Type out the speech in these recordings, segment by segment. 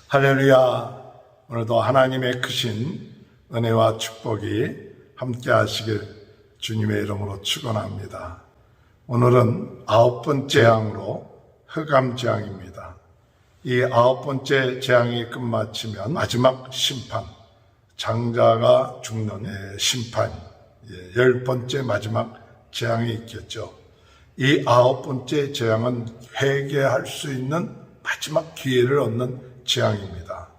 할렐루야. 오늘도 하나님의 크신 은혜와 축복이 함께 하시길 주님의 이름으로 축원합니다. 오늘은 9번째 재앙으로 흑암재앙입니다. 이 9번째 재앙이 끝마치면 마지막 심판, 장자가 죽는 심판, 10번째 마지막 재앙이 있겠죠. 이 9번째 재앙은 회개할 수 있는 마지막 기회를 얻는 재앙입니다.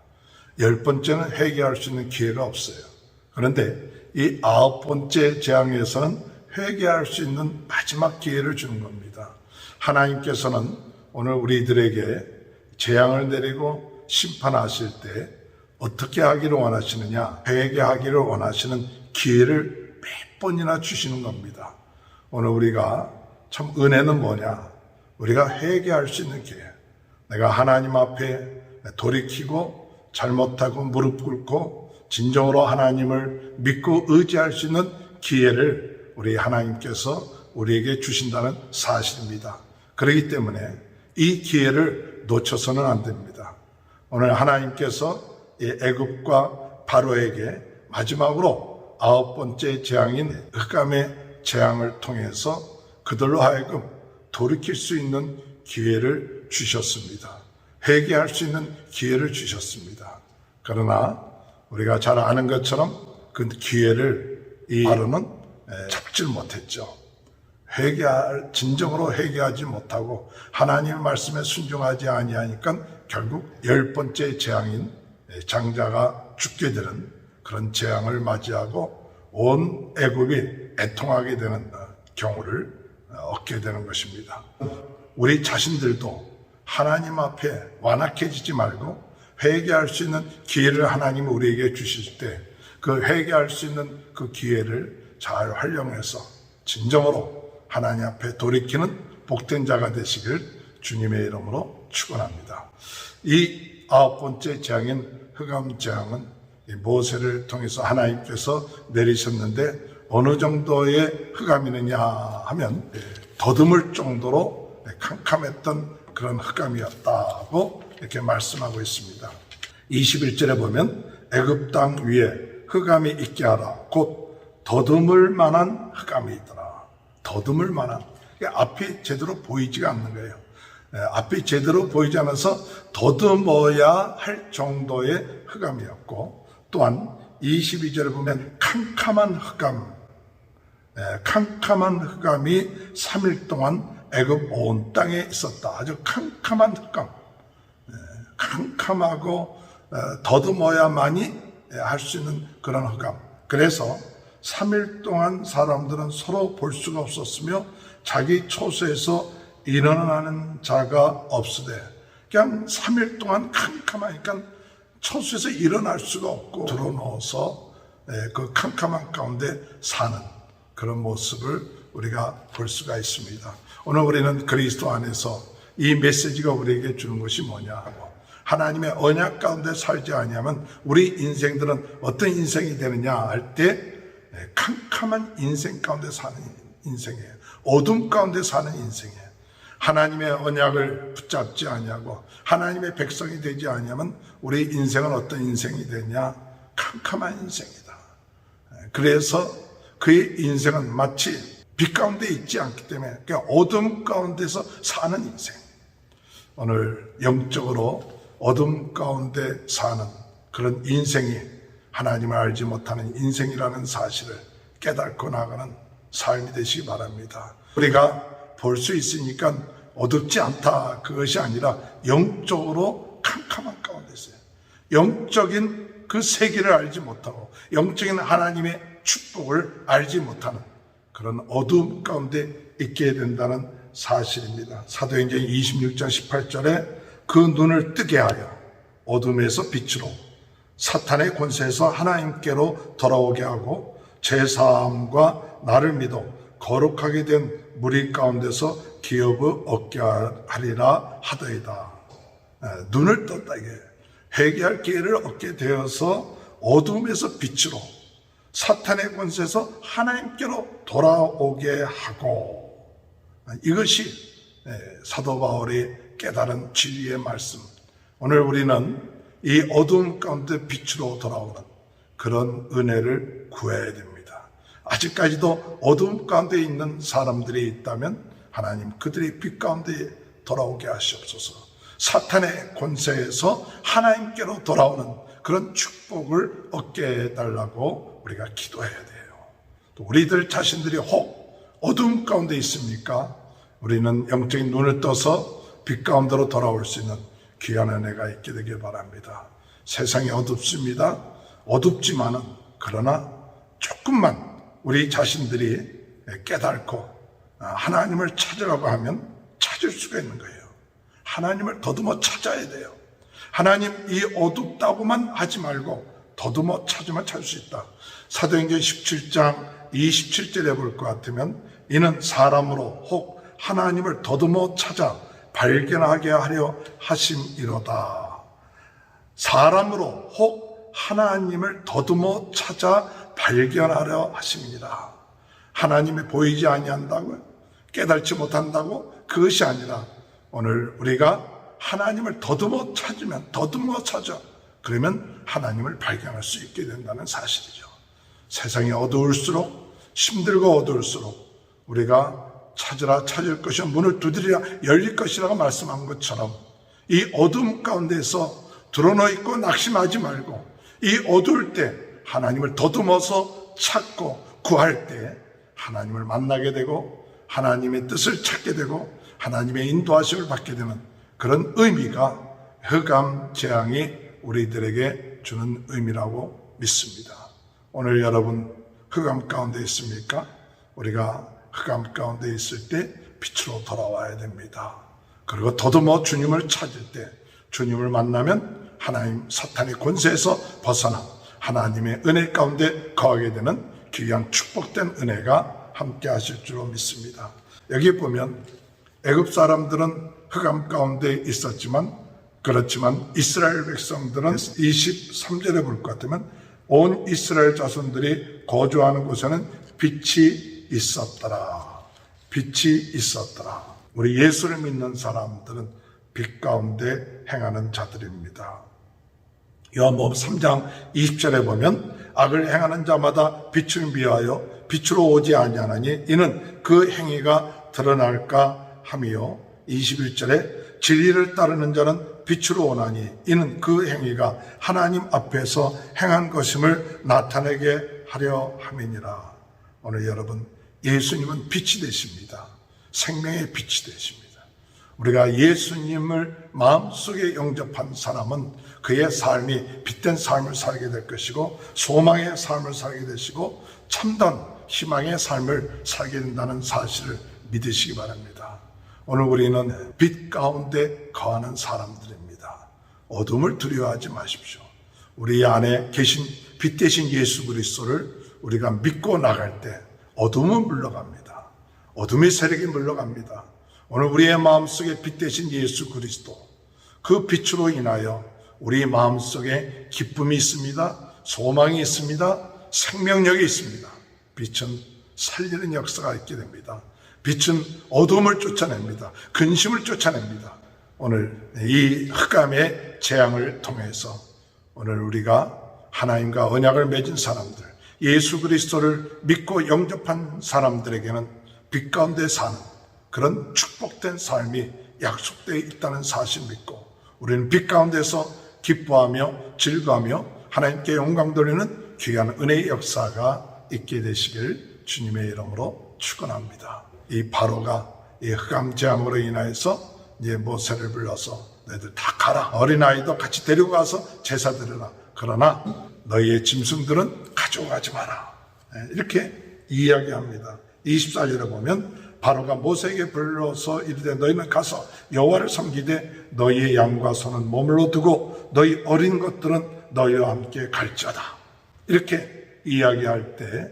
10번째는 회개할 수 있는 기회가 없어요. 그런데 이 9번째 재앙에서는 회개할 수 있는 마지막 기회를 주는 겁니다. 하나님께서는 오늘 우리들에게 재앙을 내리고 심판하실 때 어떻게 하기를 원하시느냐? 회개하기를 원하시는 기회를 몇 번이나 주시는 겁니다. 오늘 우리가 참 은혜는 뭐냐? 우리가 회개할 수 있는 기회. 내가 하나님 앞에 돌이키고 잘못하고 무릎 꿇고 진정으로 하나님을 믿고 의지할 수 있는 기회를 우리 하나님께서 우리에게 주신다는 사실입니다. 그렇기 때문에 이 기회를 놓쳐서는 안 됩니다. 오늘 하나님께서 이 애굽과 바로에게 마지막으로 9번째 재앙인 흑암의 재앙을 통해서 그들로 하여금 돌이킬 수 있는 기회를 주셨습니다. 회개할 수 있는 기회를 주셨습니다. 그러나 우리가 잘 아는 것처럼 그 기회를 이 바로는 잡질 못했죠. 진정으로 회개하지 못하고 하나님의 말씀에 순종하지 아니하니까 결국 10번째 재앙인 장자가 죽게 되는 그런 재앙을 맞이하고 온 애굽이 애통하게 되는 경우를 얻게 되는 것입니다. 우리 자신들도 하나님 앞에 완악해지지 말고 회개할 수 있는 기회를 하나님이 우리에게 주실 때 그 회개할 수 있는 그 기회를 잘 활용해서 진정으로 하나님 앞에 돌이키는 복된 자가 되시길 주님의 이름으로 축원합니다. 이 9번째 재앙인 흑암재앙은 모세를 통해서 하나님께서 내리셨는데 어느 정도의 흑암이느냐 하면 더듬을 정도로 캄캄했던 그런 흑암이었다고 이렇게 말씀하고 있습니다. 21절에 보면 애굽 땅 위에 흑암이 있게 하라. 곧 더듬을 만한 흑암이 있더라. 더듬을 만한. 앞이 제대로 보이지가 않는 거예요. 앞이 제대로 보이지 않아서 더듬어야 할 정도의 흑암이었고, 또한 22절에 보면 캄캄한 흑암이 3일 동안 애굽 온 땅에 있었다. 아주 캄캄한 흑암, 캄캄하고 더듬어야만이 할 수 있는 그런 흑암. 그래서 3일 동안 사람들은 서로 볼 수가 없었으며 자기 처소에서 일어나는 자가 없으되, 그냥 3일 동안 캄캄하니까 처소에서 일어날 수가 없고 들어누워서 그 캄캄한 가운데 사는 그런 모습을 우리가 볼 수가 있습니다. 오늘 우리는 그리스도 안에서 이 메시지가 우리에게 주는 것이 뭐냐 하고, 하나님의 언약 가운데 살지 아니하면 우리 인생들은 어떤 인생이 되느냐 할 때 캄캄한 인생 가운데 사는 인생이에요. 어둠 가운데 사는 인생이에요. 하나님의 언약을 붙잡지 아니하고 하나님의 백성이 되지 아니하면 우리 인생은 어떤 인생이 되냐? 캄캄한 인생이다. 그래서 그의 인생은 마치 빛 가운데 있지 않기 때문에 그냥 어둠 가운데서 사는 인생. 오늘 영적으로 어둠 가운데 사는 그런 인생이 하나님을 알지 못하는 인생이라는 사실을 깨닫고 나가는 삶이 되시기 바랍니다. 우리가 볼 수 있으니까 어둡지 않다, 그것이 아니라 영적으로 캄캄한 가운데 있어요. 영적인 그 세계를 알지 못하고 영적인 하나님의 축복을 알지 못하는 그런 어둠 가운데 있게 된다는 사실입니다. 사도행전 26장 18절에 그 눈을 뜨게 하여 어둠에서 빛으로 사탄의 권세에서 하나님께로 돌아오게 하고 제사함과 나를 믿어 거룩하게 된 무리 가운데서 기업을 얻게 하리라 하더이다. 눈을 떴다. 이게 회개할 기회를 얻게 되어서 어둠에서 빛으로 사탄의 권세에서 하나님께로 돌아오게 하고, 이것이 사도 바울이 깨달은 진리의 말씀. 오늘 우리는 이 어두움 가운데 빛으로 돌아오는 그런 은혜를 구해야 됩니다. 아직까지도 어두움 가운데 있는 사람들이 있다면 하나님 그들이 빛 가운데 돌아오게 하시옵소서. 사탄의 권세에서 하나님께로 돌아오는 그런 축복을 얻게 해달라고 우리가 기도해야 돼요. 또 우리들 자신들이 혹 어두움 가운데 있습니까? 우리는 영적인 눈을 떠서 빛 가운데로 돌아올 수 있는 귀한 은혜가 있게 되길 바랍니다. 세상이 어둡습니다. 어둡지만은 그러나 조금만 우리 자신들이 깨닫고 하나님을 찾으라고 하면 찾을 수가 있는 거예요. 하나님을 더듬어 찾아야 돼요. 하나님 이 어둡다고만 하지 말고 더듬어 찾으면 찾을 수 있다. 사도행전 17장 27절에 볼 것 같으면 이는 사람으로 혹 하나님을 더듬어 찾아 발견하게 하려 하심이로다. 사람으로 혹 하나님을 더듬어 찾아 발견하려 하심이니라. 하나님이 보이지 아니한다고요? 깨닫지 못한다고? 그것이 아니라 오늘 우리가 하나님을 더듬어 찾아 그러면 하나님을 발견할 수 있게 된다는 사실이죠. 세상이 어두울수록 힘들고 어두울수록 우리가 찾으라 찾을 것이요 문을 두드리라 열릴 것이라고 말씀한 것처럼 이 어둠 가운데서 드러누워 있고 낙심하지 말고 이 어두울 때 하나님을 더듬어서 찾고 구할 때 하나님을 만나게 되고 하나님의 뜻을 찾게 되고 하나님의 인도하심을 받게 되는 그런 의미가 흑암 재앙이 우리들에게 주는 의미라고 믿습니다. 오늘 여러분 흑암 가운데 있습니까? 우리가 흑암 가운데 있을 때 빛으로 돌아와야 됩니다. 그리고 더듬어 주님을 찾을 때 주님을 만나면 하나님 사탄의 권세에서 벗어나 하나님의 은혜 가운데 거하게 되는 귀한 축복된 은혜가 함께 하실 줄로 믿습니다. 여기 보면 애굽 사람들은 흑암 가운데 있었지만 그렇지만 이스라엘 백성들은 23절에 볼 것 같으면 온 이스라엘 자손들이 거주하는 곳에는 빛이 있었더라. 빛이 있었더라. 우리 예수를 믿는 사람들은 빛 가운데 행하는 자들입니다. 요한복음 3장 20절에 보면 악을 행하는 자마다 빛을 미워하여 빛으로 오지 아니하나니 이는 그 행위가 드러날까 함이요. 21절에 진리를 따르는 자는 빛으로 오나니 이는 그 행위가 하나님 앞에서 행한 것임을 나타내게 하려 함이니라. 오늘 여러분 예수님은 빛이 되십니다. 생명의 빛이 되십니다. 우리가 예수님을 마음속에 영접한 사람은 그의 삶이 빛된 삶을 살게 될 것이고 소망의 삶을 살게 되시고 참된 희망의 삶을 살게 된다는 사실을 믿으시기 바랍니다. 오늘 우리는 빛 가운데 거하는 사람들입니다. 어둠을 두려워하지 마십시오. 우리 안에 계신 빛 대신 예수 그리스도를 우리가 믿고 나갈 때 어둠은 물러갑니다. 어둠의 세력이 물러갑니다. 오늘 우리의 마음속에 빛 대신 예수 그리스도 그 빛으로 인하여 우리 마음속에 기쁨이 있습니다. 소망이 있습니다. 생명력이 있습니다. 빛은 살리는 역사가 있게 됩니다. 빛은 어둠을 쫓아냅니다. 근심을 쫓아냅니다. 오늘 이 흑암의 재앙을 통해서 오늘 우리가 하나님과 언약을 맺은 사람들, 예수 그리스도를 믿고 영접한 사람들에게는 빛 가운데 사는 그런 축복된 삶이 약속되어 있다는 사실 믿고 우리는 빛 가운데서 기뻐하며 즐거워하며 하나님께 영광 돌리는 귀한 은혜의 역사가 있게 되시길 주님의 이름으로 축원합니다. 이 바로가 이 흑암 재앙으로 인하여서 이제 모세를 불러서 너희들 다 가라. 어린아이도 같이 데리고 가서 제사 드려라. 그러나 너희의 짐승들은 가지고 가지 마라. 이렇게 이야기합니다. 24절에 보면 바로가 모세에게 불러서 이르되 너희는 가서 여호와를 섬기되 너희의 양과 소는 머물러 두고 너희 어린 것들은 너희와 함께 갈지어다. 이렇게 이야기할 때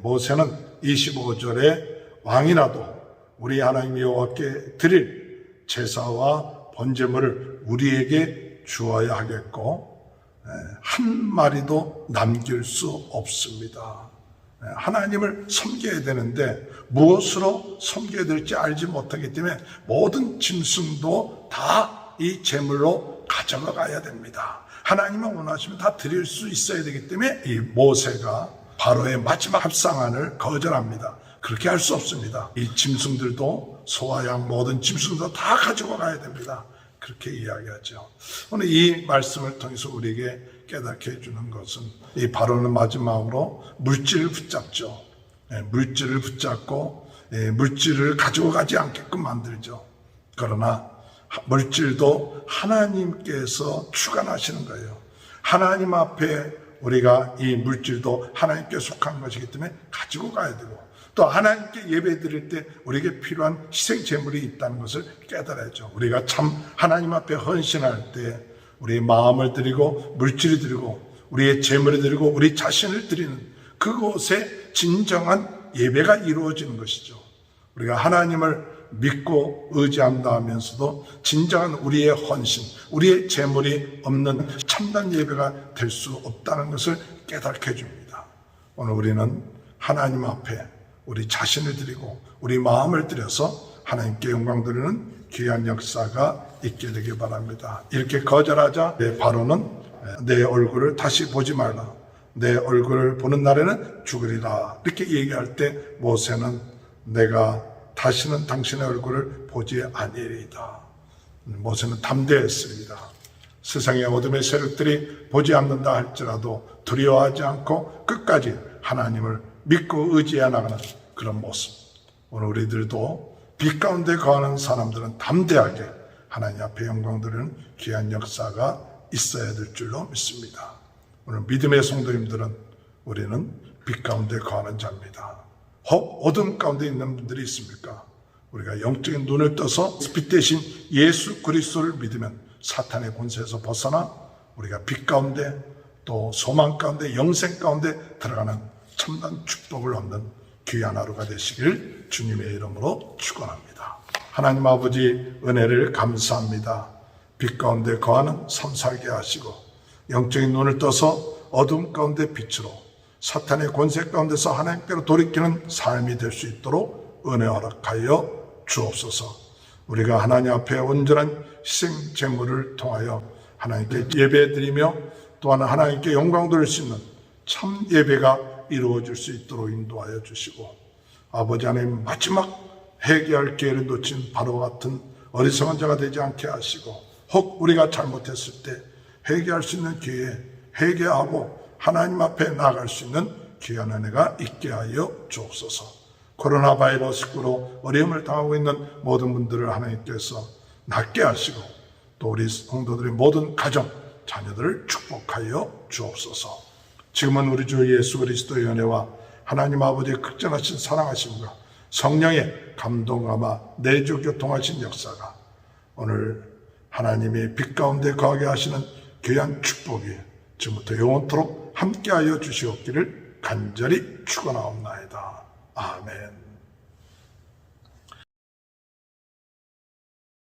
모세는 25절에 왕이라도 우리 하나님 여호와께 드릴 제사와 번제물을 우리에게 주어야 하겠고 한 마리도 남길 수 없습니다. 하나님을 섬겨야 되는데 무엇으로 섬겨야 될지 알지 못하기 때문에 모든 짐승도 다 이 제물로 가져가 가야 됩니다. 하나님은 원하시면 다 드릴 수 있어야 되기 때문에 이 모세가 바로의 마지막 합상안을 거절합니다. 그렇게 할 수 없습니다. 이 짐승들도 소와 양 모든 짐승도 다 가지고 가야 됩니다. 그렇게 이야기하죠. 오늘 이 말씀을 통해서 우리에게 깨닫게 해주는 것은 이 바로는 마지막으로 물질을 붙잡죠. 물질을 붙잡고 물질을 가지고 가지 않게끔 만들죠. 그러나 물질도 하나님께서 주관하시는 거예요. 하나님 앞에 우리가 이 물질도 하나님께 속한 것이기 때문에 가지고 가야 되고, 또 하나님께 예배 드릴 때 우리에게 필요한 희생 제물이 있다는 것을 깨달아야죠. 우리가 참 하나님 앞에 헌신할 때 우리의 마음을 드리고 물질을 드리고 우리의 제물을 드리고 우리 자신을 드리는 그곳에 진정한 예배가 이루어지는 것이죠. 우리가 하나님을 믿고 의지한다 하면서도 진정한 우리의 헌신, 우리의 제물이 없는 참된 예배가 될 수 없다는 것을 깨닫게 해줍니다. 오늘 우리는 하나님 앞에 우리 자신을 드리고 우리 마음을 드려서 하나님께 영광 드리는 귀한 역사가 있게 되길 바랍니다. 이렇게 거절하자 바로는 내 얼굴을 다시 보지 말라. 내 얼굴을 보는 날에는 죽으리라. 이렇게 얘기할 때 모세는 내가 다시는 당신의 얼굴을 보지 아니리이다. 모세는 담대했습니다. 세상의 어둠의 세력들이 보지 않는다 할지라도 두려워하지 않고 끝까지 하나님을 믿고 의지해 나가는 그런 모습. 오늘 우리들도 빛 가운데 거하는 사람들은 담대하게 하나님 앞에 영광 드리는 귀한 역사가 있어야 될 줄로 믿습니다. 오늘 믿음의 성도님들은 우리는 빛 가운데 거하는 자입니다. 혹 어둠 가운데 있는 분들이 있습니까? 우리가 영적인 눈을 떠서 빛 대신 예수 그리스도를 믿으면 사탄의 권세에서 벗어나 우리가 빛 가운데 또 소망 가운데 영생 가운데 들어가는 참된 축복을 얻는 귀한 하루가 되시길 주님의 이름으로 축원합니다. 하나님 아버지 은혜를 감사합니다. 빛 가운데 거하는 삶 살게 하시고 영적인 눈을 떠서 어둠 가운데 빛으로 사탄의 권세 가운데서 하나님께로 돌이키는 삶이 될 수 있도록 은혜 허락하여 주옵소서. 우리가 하나님 앞에 온전한 희생 제물을 통하여 하나님께 예배드리며 또한 하나님께 영광 돌릴 수 있는 참 예배가 이루어질 수 있도록 인도하여 주시고, 아버지 하나님 마지막 회개할 기회를 놓친 바로와 같은 어리석은 자가 되지 않게 하시고, 혹 우리가 잘못했을 때 회개할 수 있는 기회에 회개하고 하나님 앞에 나아갈 수 있는 귀한 은혜가 있게 하여 주옵소서. 코로나 바이러스로 어려움을 당하고 있는 모든 분들을 하나님께서 낫게 하시고 또 우리 성도들의 모든 가정, 자녀들을 축복하여 주옵소서. 지금은 우리 주 예수 그리스도의 은혜와 하나님 아버지의 극전하신 사랑하심과 성령의 감동하마 내주 교통하신 역사가 오늘 하나님이 빛 가운데 거하게 하시는 귀한 축복이 지금부터 영원토록 함께하여 주시옵기를 간절히 축원하옵나이다. 아멘.